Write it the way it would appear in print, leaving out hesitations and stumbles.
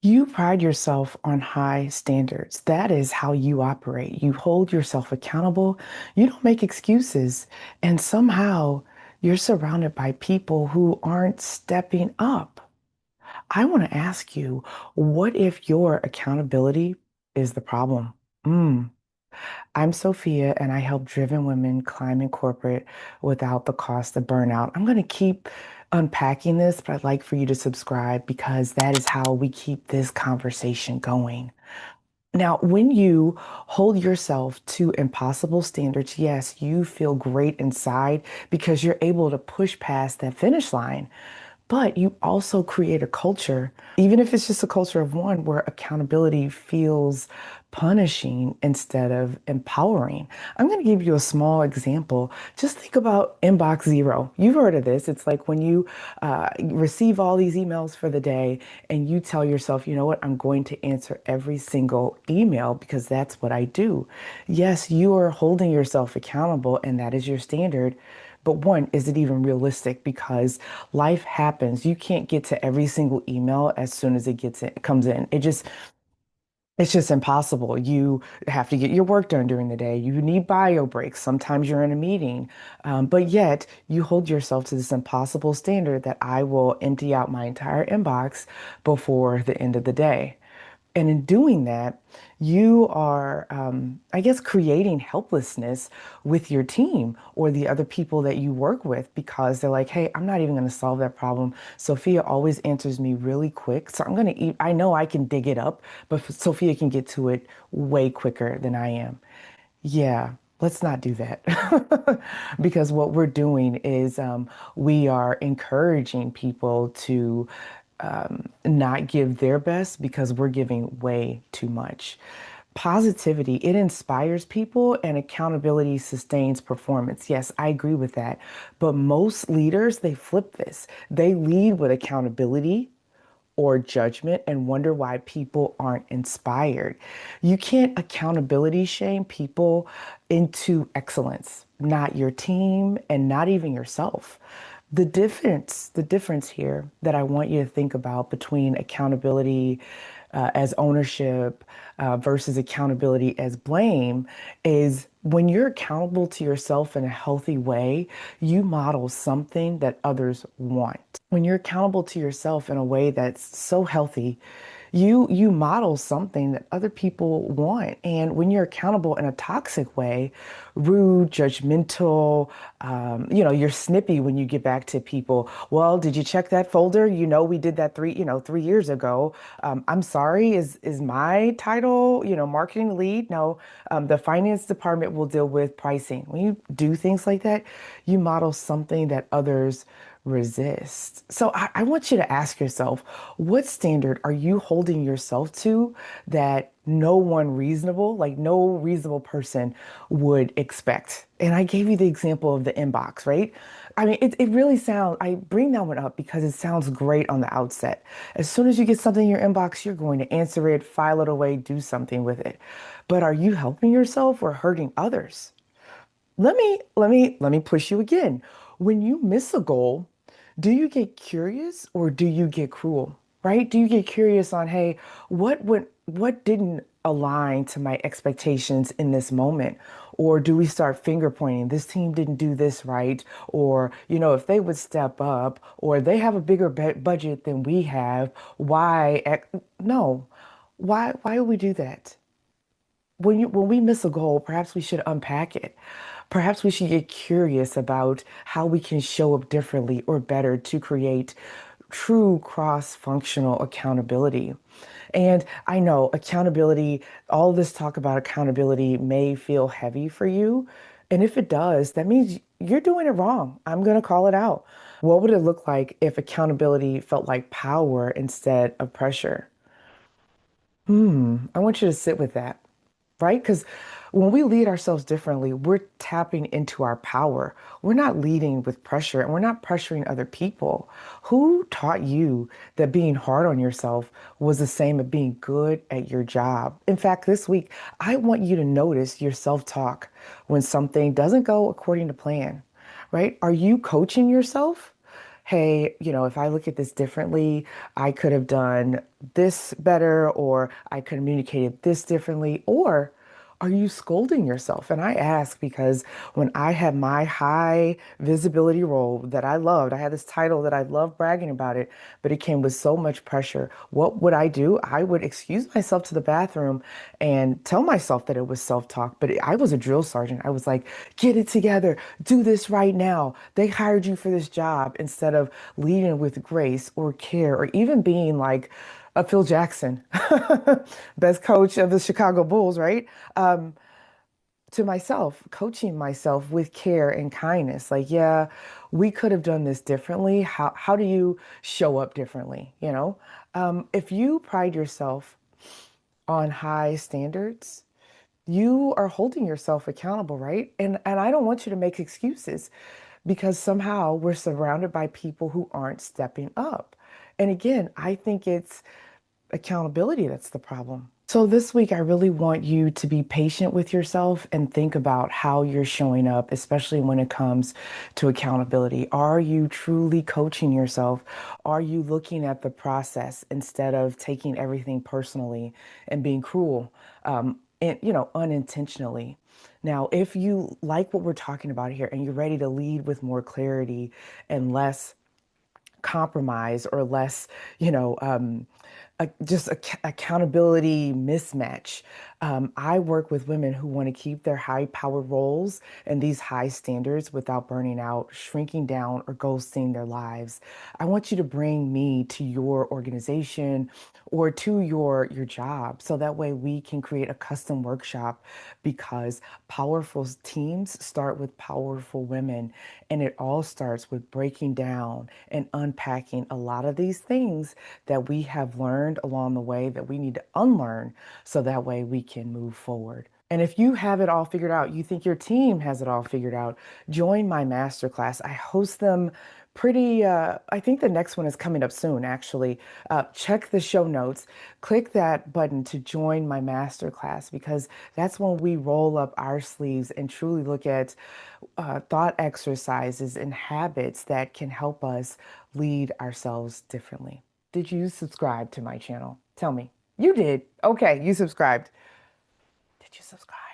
You pride yourself on high standards. That is how you operate. You hold yourself accountable. You don't make excuses. And somehow you're surrounded by people who aren't stepping up. I want to ask you, what if your accountability is the problem? Mm. I'm Sophia, and I help driven women climb in corporate without the cost of burnout. I'm going to keep unpacking this, but I'd like for you to subscribe because that is how we keep this conversation going. Now, when you hold yourself to impossible standards, yes, you feel great inside because you're able to push past that finish line. But you also create a culture, even if it's just a culture of one, where accountability feels punishing instead of empowering. I'm going to give you a small example. Just think about inbox zero. You've heard of this. It's like when you receive all these emails for the day and you tell yourself, you know what, I'm going to answer every single email because that's what I do. Yes, you are holding yourself accountable and that is your standard. But one, is it even realistic? Because life happens. You can't get to every single email as soon as it comes in. It's just impossible. You have to get your work done during the day. You need bio breaks. Sometimes you're in a meeting. But yet you hold yourself to this impossible standard that I will empty out my entire inbox before the end of the day. And in doing that, you are, I guess, creating helplessness with your team or the other people that you work with because they're like, hey, I'm not even going to solve that problem. Sophia always answers me really quick. So I'm going to eat. I know I can dig it up, but Sophia can get to it way quicker than I am. Yeah, let's not do that. Because what we're doing is we are encouraging people to not give their best because we're giving way too much. Positivity, it inspires people and accountability sustains performance. Yes, I agree with that. But most leaders, they flip this. They lead with accountability or judgment and wonder why people aren't inspired. You can't accountability shame people into excellence, not your team and not even yourself. The difference here that I want you to think about between accountability as ownership versus accountability as blame is when you're accountable to yourself in a healthy way, you model something that others want. When you're accountable to yourself in a way that's so healthy, you model something that other people want. And when you're accountable in a toxic way, rude, judgmental, you're snippy when you get back to people. Well, did you check that folder? You know, we did that 3 years ago. I'm sorry, is my title, marketing lead? No, the finance department will deal with pricing. When you do things like that, you model something that others resist. So I want you to ask yourself, what standard are you holding yourself to that no reasonable person would expect? And I gave you the example of the inbox, right? I mean, it really sounds, I bring that one up because it sounds great on the outset. As soon as you get something in your inbox, you're going to answer it, file it away, do something with it. But are you helping yourself or hurting others? Let me push you again. When you miss a goal, do you get curious or do you get cruel? Right? Do you get curious on, hey, what didn't align to my expectations in this moment? Or do we start finger pointing, this team didn't do this right? Or, if they would step up or they have a bigger budget than we have, why? No. Why do we do that? When we miss a goal, perhaps we should unpack it. Perhaps we should get curious about how we can show up differently or better to create true cross-functional accountability. And I know accountability, all this talk about accountability may feel heavy for you. And if it does, that means you're doing it wrong. I'm going to call it out. What would it look like if accountability felt like power instead of pressure? I want you to sit with that, right? Because when we lead ourselves differently, we're tapping into our power. We're not leading with pressure and we're not pressuring other people. Who taught you that being hard on yourself was the same as being good at your job? In fact, this week, I want you to notice your self-talk when something doesn't go according to plan, right? Are you coaching yourself? hey, if I look at this differently, I could have done this better, or I communicated this differently, or are you scolding yourself? And I ask because when I had my high visibility role that I loved, I had this title that I loved bragging about it, but it came with so much pressure. What would I do? I would excuse myself to the bathroom and tell myself that it was self-talk, but I was a drill sergeant. I was like, get it together, do this right now. They hired you for this job, instead of leading with grace or care, or even being like Phil Jackson, best coach of the Chicago Bulls, right? Um, to myself, coaching myself with care and kindness. Like, yeah, we could have done this differently. How do you show up differently? If you pride yourself on high standards, you are holding yourself accountable, right? And I don't want you to make excuses, because somehow we're surrounded by people who aren't stepping up. And again, I think it's accountability that's the problem. So this week, I really want you to be patient with yourself and think about how you're showing up, especially when it comes to accountability. Are you truly coaching yourself? Are you looking at the process instead of taking everything personally and being cruel, and unintentionally? Now, if you like what we're talking about here and you're ready to lead with more clarity and less compromise, or less, you know, just accountability mismatch. I work with women who want to keep their high powered roles and these high standards without burning out, shrinking down, or ghosting their lives. I want you to bring me to your organization or to your job, so that way we can create a custom workshop, because powerful teams start with powerful women, and it all starts with breaking down and unpacking a lot of these things that we have learned along the way that we need to unlearn, so that way we can move forward. And if you have it all figured out, you think your team has it all figured out, join my masterclass. I host them I think the next one is coming up soon, actually. Check the show notes, click that button to join my masterclass, because that's when we roll up our sleeves and truly look at thought exercises and habits that can help us lead ourselves differently. Did you subscribe to my channel? Tell me. You did. Okay, you subscribed. Did you subscribe?